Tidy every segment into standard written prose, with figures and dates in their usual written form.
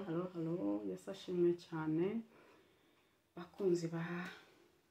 halo Yesu ashimwe cyane bakunzi ba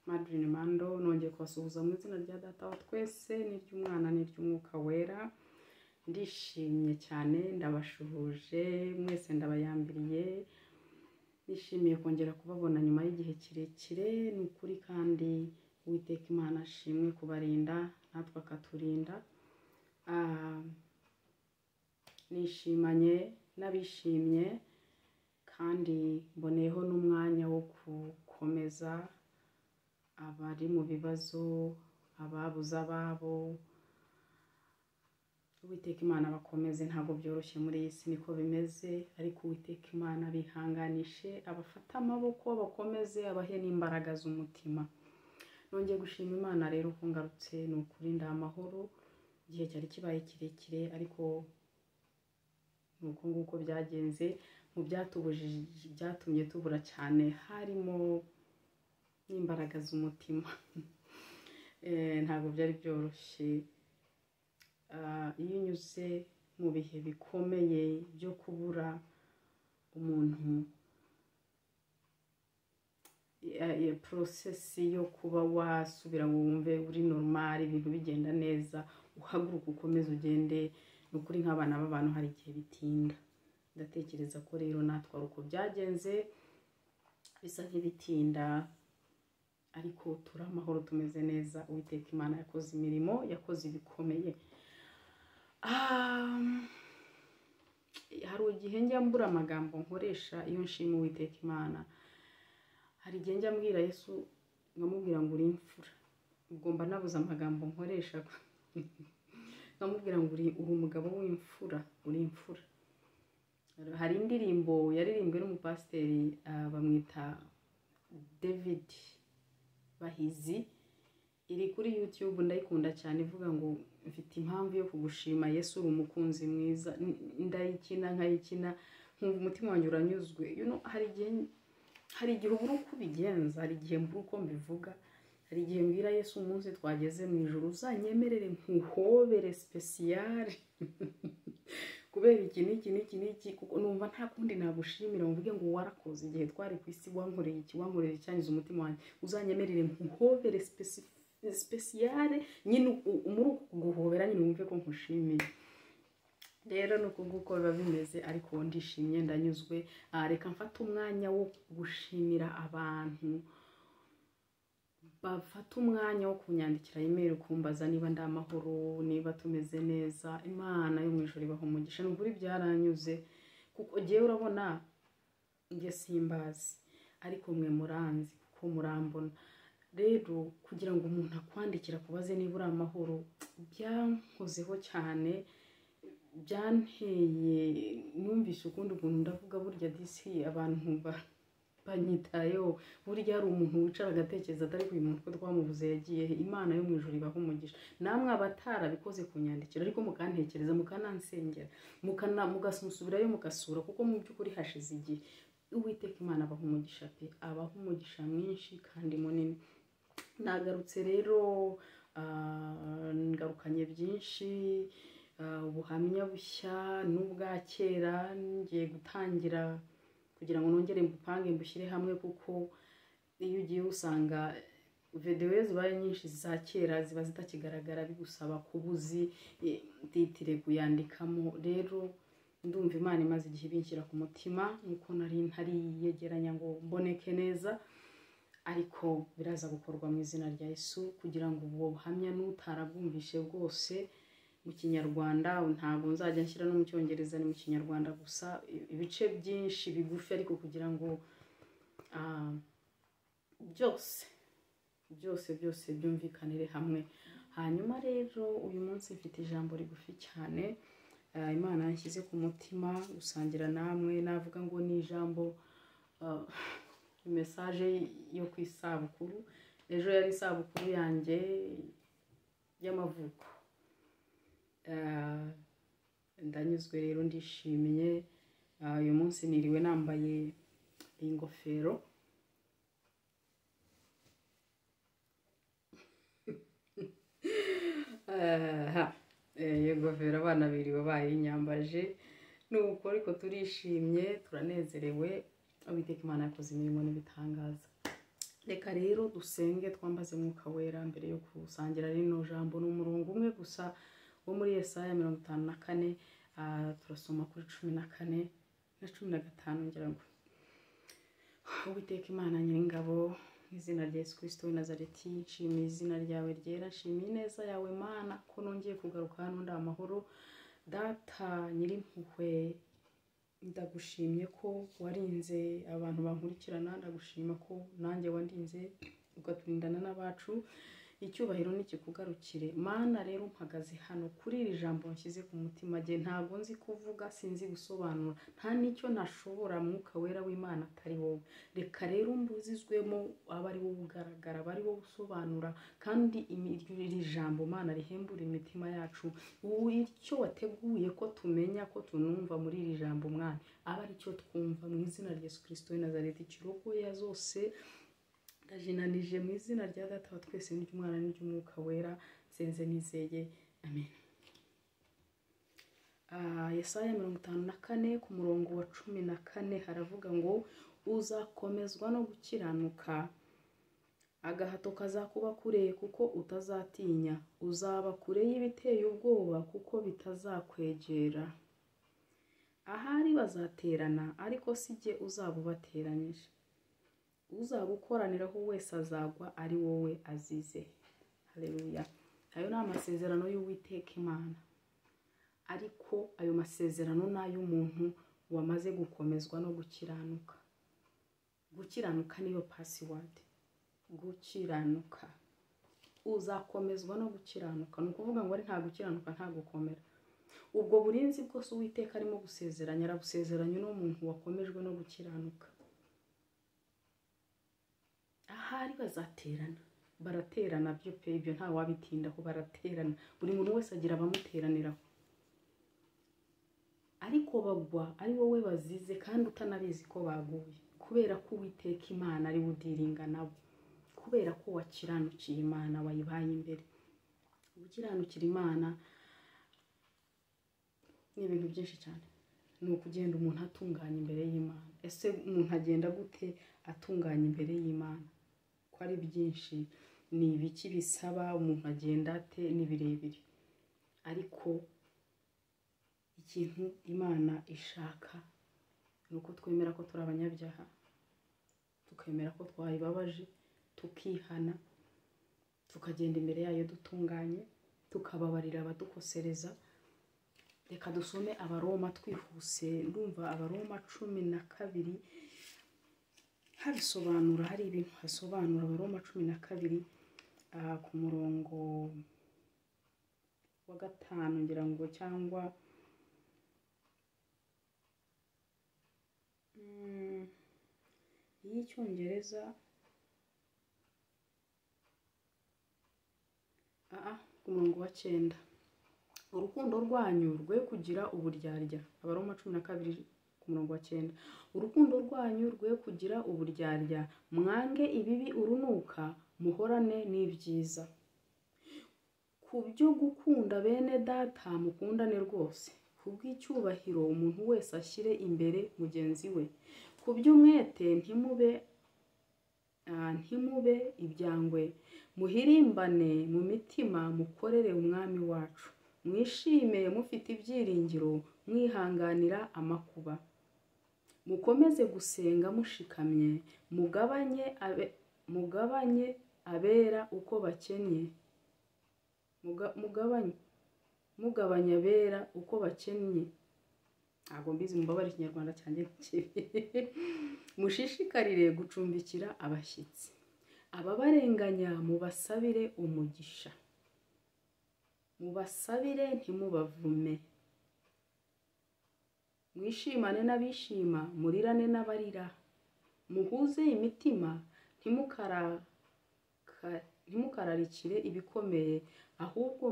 Madrine Mando nongeye kubasuhuza mu izina rya data wa twese n'iry'umwana n'iry'umwuka wera. Ndishimye cyane ndabashuhuje mwese ndabayambiriye, nishimiye kongera kubabona nyuma y'igihe kirekire. Ni ukuri kandi Uwiteka Imana ashimwe kubarinda natwe akaturinda. Nishimanye n'abishimye kandi mboneyeho n'umwanya wo gukomeza abari mu bibazo, ababuze ababo. Uwiteka Imana bakomeze, ntabwo byoroshye muri iyi si niko bimeze, ariko Uwiteka Imana bihanganishe, abafata amaboko bakomeze, abahe n'imbaraga z'umutima. Nongeye gushima Imana rero ko ngarutse, ni ukuri ndamahoro. Igihe cyari kibaye kirekire ariko nuko nguko byagenze. Mu byatubujije byatumye tubura cyane harimo n'imbaraga z'umutima. Ntabwo byari byoroshye. Iyo unyuze mu bihe bikomeye byo kubura umuntu, process yo kuba wasubira ngo wumve uri normal, ibintu bigenda neza, uhaguruka ukomeze ugende, nukuri nk'abana b'abantu hari igihe bitinda. Ndatekereza ko rero natwe uko byagenze bisa nk'ibitinda, ariko turi amahoro, tumeze neza. Uwiteka Imana yakoze imirimo, yakoze ibikomeye. Hari igihe njya mbura amagambo nkoresha iyo nshima Uwiteka Imana. Hari igihe njya mbwira Yesu nkamubwira ngo uri imfura, ugomba nabuze amagambo nkoresha nkamubwira ngo uri umugabo w'imfura, uri imfura. Hari indirimbo yaririmbwe n'umupasiteri bamwita David Bahizi, iri kuri YouTube, ndayikunda cyane, ivuga ngo mfite impamvu yo kugushima Yesu, uri umukunzi mwiza. Ndayikina nkayikina nkumva umutima wanjye uranyuzwe. Hari igihe ubura uko ubigenza, hari igihe mbura uko mbivuga, hari igihe mbwira Yesu umunsi twageze mu ijuru uzanyemerere nkuhobere special kubera iki kuko numva nta kundi nagushimira mvuge ngo warakoze. Igihe twari ku isi wankoreye icyangiza umutima wanjye, uzanyemerere nkuhobere special, nyine muri kuguhobera nyine wumve ko nkushimiye. Rero nuko nguko biba bimeze, ariko ndishimye ndanyuzwe. Reka mfate umwanya wo gushimira abantu bafata umwanya wo kunyandikira email kumbaza niba ndamahoro, niba tumeze neza. Imana yo mu ijuru ibaha umugisha. N'ukuri byaranyuze kuko giye urabona nge simbazi, ariko mwe muranzi kuko murambona. Rero kugira ngo umuntu akwandikira kubaze niba uri amahoro byankozeho cyane, byanteye numvise ukundi ukuntu ndavuga burya disi abantu banyitayeho. Burya hari umuntu wicara agatekereza atari ku muntu ko twamuvuze yagiye. Imana yo mu ijuru ibaha umugisha. Namwe abatarabikoze kunyandikira ariko mukantekereza, mukanansengera, mugasubirayo mugasura, kuko mu by'ukuri hashize igihe. Uwiteka Imana abaha umugisha pe, abaha umugisha mwinshi kandi munini. Nagarutse rero ngarukanye byinshi, ubuhamya bushya n'ubwa kera ngiye gutangira kugira ngo nongere mbupange mbushyire hamwe, kuko iyo ugiye usanga video zibaye nyinshi za kera ziba zitakigaragara, bigusaba kubuzi titire kuyandikamo. Rero ndumva Imana imaze igihe binshyira ku mutima, nuko nari yegeranya ngo mboneke neza, ariko biraza gukorwa mu izina rya Yesu, kugira ngo ubwo buhamya n'utarabwumvishe bwose mu Kinyarwanda, ntabwo nzajya nshyira no mu Cyongereza, ni mu Kinyarwanda gusa, ibice byinshi bigufi, ariko kugira ngo byose byumvikanire hamwe. Hanyuma rero uyu munsi mfite ijambo rigufi cyane Imana yanshyize ku mutima gusangira namwe. Navuga ngo ni ijambo message yo ku isabukuru. Ejo yari isabukuru yanjye y'amavuko. Ndanyuzwe rero, ndishimiye. Uyu munsi niriwe nambaye ingofero iyo ngofero abana biriwe bayinyambaje. nuko ariko turishimye turanezerewe, Uwiteka Imana yakoze imirimo n'ibitangaza. Reka rero dusenge twambaze Mwuka Wera mbere yo kusangira rino jambo. N'umurongo umwe gusa wo muri Yesaya 54, turasoma kuri 14 na 15 ngira ngo. Uwiteka Imana Nyiringabo, izina rya Yesu Kristo w'i Nazareti, nshimiye izina ryawe ryera, nshimiye ineza yawe Mana ko nongeye kugaruka hano ndi amahoro. Data Nyirimpuhwe, ndagushimye ko warinze abantu bankurikirana, ndagushima ko nanjye wandinze ugaturindana n'abacu. Icyubahiro nikikugarukire Mana. Rero mpagaze hano kuri iri jambo nshyize ku mutima je, ntago nzi kuvuga, sinzi gusobanura, nta nicyo nashobora Mwuka Wera w'Imana atari wowe. Reka rero mbuzizwemo abari wo ugaragara, bari wo gusobanura, kandi iri jambo Mana rihembura imitima yacu. Icyo wateguye ko tumenya, ko tunumva muri iri jambo Mwana, aba ari cyo twumva mu izina rya Yesu Kristo w'i Nazareti. Kirogoya zose ndajinanije mu izina rya Data wa twese n'iry'Umwana n'iry'Umwuka Wera, nsenze nizeye, amen. Yesaya 54 ku murongo wa 14 haravuga ngo, uzakomezwa no gukiranuka, agahato kazakuba kure kuko utazatinya, uzaba kure y'ibiteye ubwoba kuko bitazakwegera. Ahari bazaterana ariko sijye uzaba ubateranyije, uzagukoraniraho wese azagwa ari wowe azize. Haleluya. Ayo ni amasezerano y'Uwiteka Imana, ariko ayo masezerano n'ay'umuntu wamaze gukomezwa no gukiranuka. Gukiranuka niyo password. Gukiranuka, uzakomezwa no gukiranuka. Ni ukuvuga ngo ari nta gukiranuka nta gukomera. Ubwo burinzi bwose Uwiteka arimo gusezeranya, arabusezeranya n'umuntu wakomejwe no gukiranuka. Ahari bazaterana, baraterana byo pe, ibyo nta wabitindaho, baraterana, buri muntu wese agira abamuteraniraho, ariko bagwa ari wowe bazize kandi utanabizi ko baguye, kubera ko Uwiteka Imana ari budiringa nabo, kubera ko wakiranukiye Imana, wayibaye imbere. Gukiranukira Imana ni ibintu byinshi cyane. Ni ukugenda umuntu atunganya imbere y'Imana. Ese umuntu agenda gute atunganya imbere y'Imana? Ko ari byinshi, ni ibiki bisaba, umuntu agenda ate, ni birebire. Ariko ikintu Imana ishaka ni uko twemera ko turi abanyabyaha, tukemera ko twayibabaje, tukihana, tukagenda imbere yayo dutunganye, tukababarira abadukosereza. Reka dusome Abaroma twihuse. Ndumva Abaroma 12 habisobanura, hari ibintu hasobanura. Abaroma 12 ku murongo wa 5 ngira ngo, cyangwa y'Icyongereza, ku murongo wa 9, urukundo rwanyu rwe kugira uburyarya. Abaroma 12 ku murongo wa 9, urukundo rwanyu rwe kugira uburyarya, mwange ibibi urunuka, muhorane n'ibyiza. Kubyo gukunda bene data mukundane rwose, kubw'icyubahiro umuntu wese ashyire imbere mugenzi we, kuby'umwete ntimube ibyangwe, muhirimbane mu mitima, mukorere umwami wacu, mwishime mufite ibyiringiro, mwihanganira amakuba, mukomeze gusenga mushikamye, mugabanye abera uko bakennye, mugabanya abera uko bakennye. Ntabwo mbizi, mubabare Ikinyarwanda cyanjye mushishikarire gucumbikira abashyitsi, ababarenganya mubasabire umugisha, mubasabire ntimubavume, mwishimane n'abishima, murirane n'abarira, muhuze imitima, ntimukararikire ibikomeye, ahubwo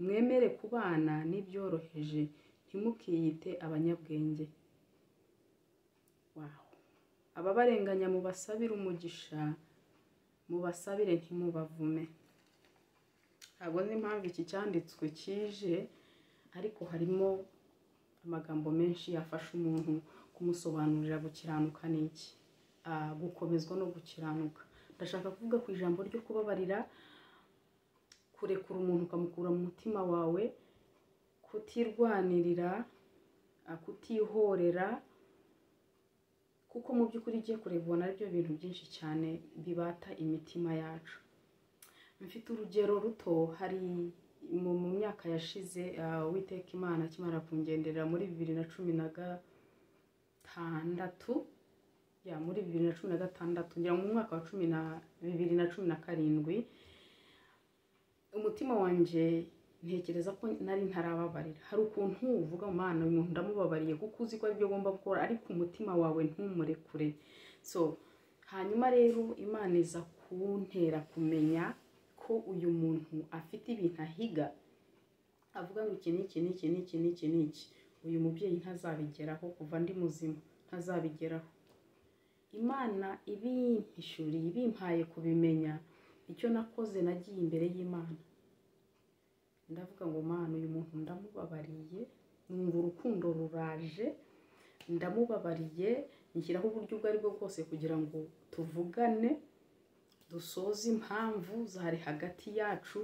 mwemere kubana n'ibyoroheje, ntimukiyite abanyabwenge. Wow. Ababarenganya mubasabire umugisha, mubasabire ntimubavume. Ntabwo nzi impamvu iki cyanditswe kije, ariko harimo amagambo menshi yafasha umuntu kumusobanurira gukiranuka n'iki, gukomezwa no gukiranuka. Ndashaka kuvuga ku ijambo ryo kubabarira, kurekura umuntu ukamukura mu mutima wawe, kutirwanirira, kutihorera, kuko mu by'ukuri ugiye kureba ubona ari byo bintu byinshi cyane bibata imitima yacu. Mfite urugero ruto, hari mu myaka yashize Uwiteka Imana akimara kungenderera muri 2016, muri 2016 ngira mu mwaka wa 2017, umutima wanje ntekereza ko nari ntarababarira. Hari ukuntu uvuga Mana uyu muntu ndamubabariye kuko uzi ko ari byo ugomba gukora, ariko umutima wawe ntumurekure. So hanyuma rero Imana iza kuntera kumenya ko uyu muntu afite ibintu ahiga, avuga ngo iki n'iki, uyu mubyeyi ntazabigeraho, kuva ndi muzima ntazabigeraho. Imana ibimpishuriye, ibimpaye kubimenya, icyo nakoze nagiye imbere y'Imana ndavuga ngo Mana uyu muntu ndamubabariye, numva urukundo ruraje, ndamubabariye, nshyiraho uburyo ubwo ari bwo bwose kugira ngo tuvugane, dusoze impamvu zari hagati yacu,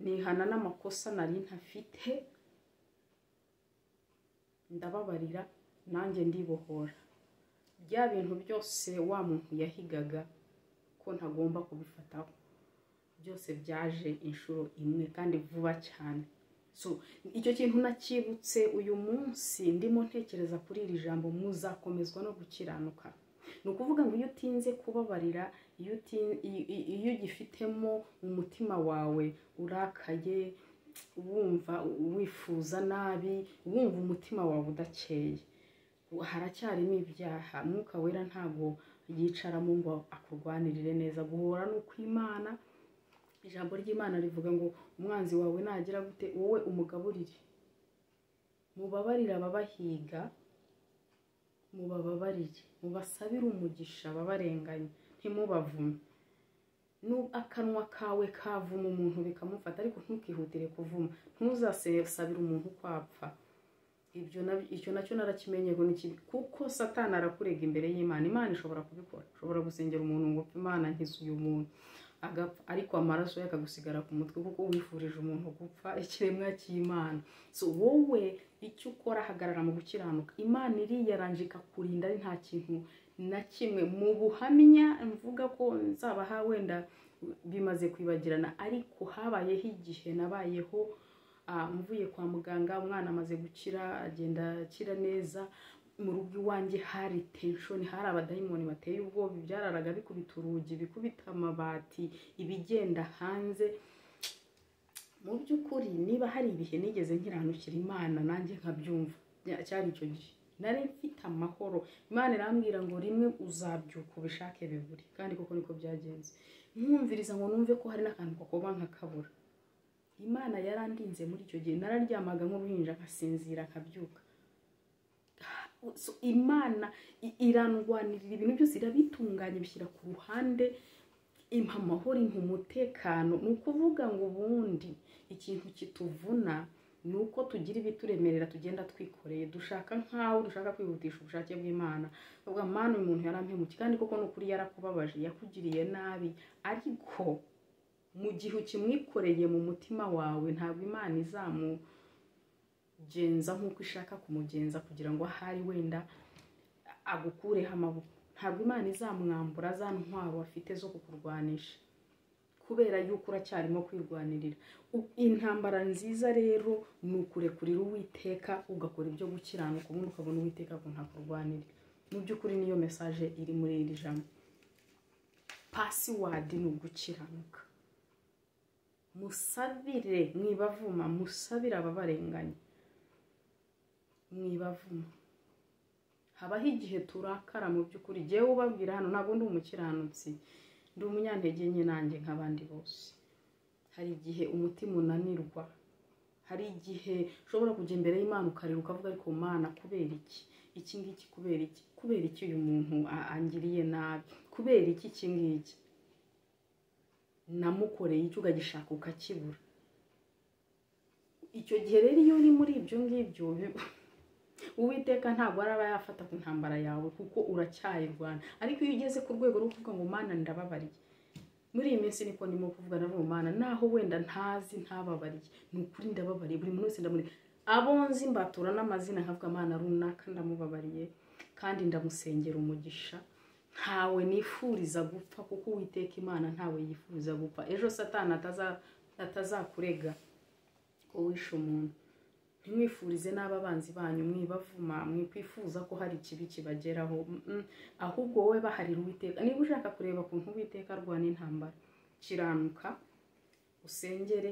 nihana n'amakosa nari ntafite, ndababarira, nanjye ndibohora. Bya bintu byose wa muntu yahigaga ko ntagomba kubifataho, byose byaje inshuro imwe kandi vuba cyane. So icyo kintu nakibutse uyu munsi ndimo ntekereza kuri iri jambo, muzakomezwa no gukiranuka. Ni ukuvuga ngo iyo utinze kubabarira, iyo ugifitemo umutima wawe urakaye, wumva wifuza nabi, wumva umutima wawe udakeye, haracyarimo ibyaha. Mwuka Wera ntabwo yicaramo ngo akurwanirire neza. Guhora n'uko Imana, ijambo ry'Imana rivuga ngo umwanzi wawe nagira gute wowe umugaburire. Mubabarire ababahiga, mubababarire, mubasabire umugisha babarenganya, ntimubavume. Akanwa kawe kavuma umuntu bikamufata, ariko ntukihutire kuvuma. Ntuzasabire umuntu kwapfa. Icyo nacyo narakimenye ngo niki, kuko Satani arakurega imbere y'Imana. Imana ishobora kubikora, ishobora gusengera umuntu ngo Imana nkize uyu muntu agapfa, ariko amaraso yakagusigara ku mutwe kuko wifurije umuntu gupfa, ikiremwa cy'Imana. So wowe icyo ukora, hagarara mu gukiranuka. Imana iriyaranje ikakurinda, ari nta kintu na kimwe. Mu buhamya mvuga ko nzabaha wenda bimaze kwibagirana, ariko habayeho igihe nabayeho mvuye kwa muganga, umwana amaze gukira, agenda akira neza. Mu rugo iwanjye hari tension, hari abadayimoni bateye ubwoba, byararaga bikubita urugi, bikubita amabati, ibigenda hanze. Mu by'ukuri niba hari ibihe nigeze nkiranukira Imana nanjye nkabyumva, cyari icyo gihe nari mfite amahoro. Imana irambwira ngo rimwe uzabyuka ubishake biburi, kandi koko niko byagenze. Nkumviriza ngo numve ko hari n'akantu gakoba nkakabura. Imana yarandinze muri icyo gihe, nararyamaga nk'uruhinja nkasinzira nkabyuka. So Imana irandwanirira ibintu byose, irabitunganya, bishyira ku ruhande, impa amahoro, impa umutekano. Ni ukuvuga ngo ubundi ikintu kituvuna ni uko tugira ibituremerera tugenda twikoreye, dushaka nkaho dushaka kwihutisha ubushake bw'Imana. Ubwo Mana uyu muntu yarampemukiye, kandi koko n'ukuri yarakubabaje, yakugiriye nabi, ariko mu gihe ukimwikoreye mu mutima wawe, ntabwo Imana izamugenza nk'uko ishaka kumugenza kugira ngo ahari wenda agukureho amaboko. Ntabwo Imana izamwambura za ntwaro afite zo kukurwanisha, kubera yuko uracyarimo kwirwanirira. Intambara nziza rero ni ukurekurira Uwiteka, ugakora ibyo gukiranuka, ubundi ukabona Uwiteka ko ntakurwanirira. Mu by'ukuri niyo message iri muri iri jambo. Password ni ugukiranuka. Musabire, mwibavuma, musabire ababarenganya, mwibavuma. Habaho igihe turakara mu by'ukuri. Jewe ubabwira hano ntabwo ndi umukiranutsi, ndi umunyantege nke nanjye nk'abandi bose. Hari igihe umutima unanirwa, hari igihe ushobora kujya imbere y'Imana ukarira ukavuga, ariko Mana kubera iki ngiki, kubera iki uyu muntu angiriye nabi, kubera iki ngiki namukoreye, icyo ugagishaka ukakibura. Icyo gihe rero iyo uri muri ibyo ngibyo Uwiteka ntabwo araba yafata ku ntambara yawe kuko uracyayirwana, ariko iyo ugeze ku rwego rwo kuvuga ngo Mana ndababariye, muri iyi minsi niko ndimo kuvuga na Mana, naho wenda ntazi ntababariye, ni ukuri ndababariye, buri muntu wese ndamuri abo nzi mbatura n'amazina nkavuga Mana runaka ndamubabariye kandi ndamusengera umugisha. Ntawe nifuriza gupfa kuko Uwiteka Imana ntawe yifuza gupfa. Ejo Satani atazakurega ko wishe umuntu. Ntimwifurize n'ababanzi banyu mwibavuma, mwikwifuza ko hari ikibi kibageraho, ahubwo wowe baharira Uwiteka. Niba ushaka kureba ukuntu Uwiteka arwana intambara, kiranuka usengere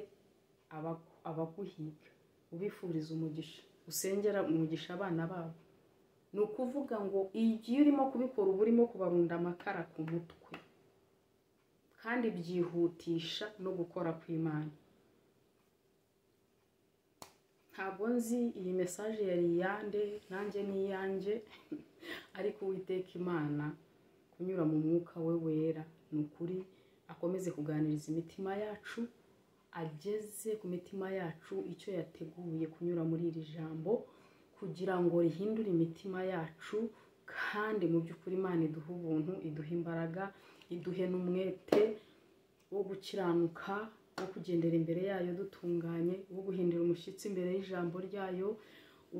abaguhiga, ubifuriza umugisha, usengera umugisha abana babo. Ni ukuvuga ngo igihe urimo kubikora uba urimo kubarunda amakara ku mutwe, kandi byihutisha no gukora kw'Imana. Ntabwo nzi iyi message yari iyande nanjye n'iyanjye ariko Uwiteka Imana kunyura mu mwuka we wera ni ukuri akomeze kuganiriza imitima yacu, ageze ku mitima yacu icyo yateguye kunyura muri iri jambo kugira ngo rihindure imitima yacu, kandi mu by'ukuri Imana iduhe ubuntu, iduhe imbaraga, iduhe n'umwete wo gukiranuka, wo kugendera imbere yayo dutunganye, wo guhindura umushyitsi imbere y'ijambo ryayo,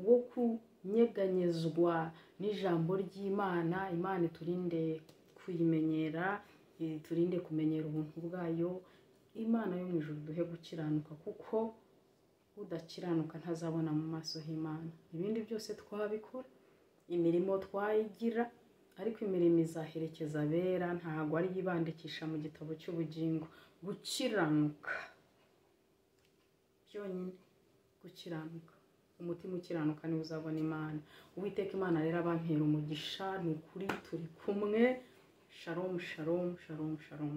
wo kunyeganyezwa n'ijambo ry'Imana. Imana iturinde kuyimenyera, iturinde kumenyera ubuntu bwayo. Imana yo mu ijuru duhe gukiranuka, kuko udakiranuka ntazabona mu maso h'Imana. Ibindi byose twabikora, imirimo twayigira, ariko imirimo izaherekeza abera, ntabwo ari yibandikisha mu gitabo cy'ubugingo. Gukiranuka byonyine, gukiranuka, umutima ukiranuka niwe uzabona Imana. Uwiteka Imana rero abampera umugisha, ni ukuri turi kumwe. Shalom shalom shalom shalom.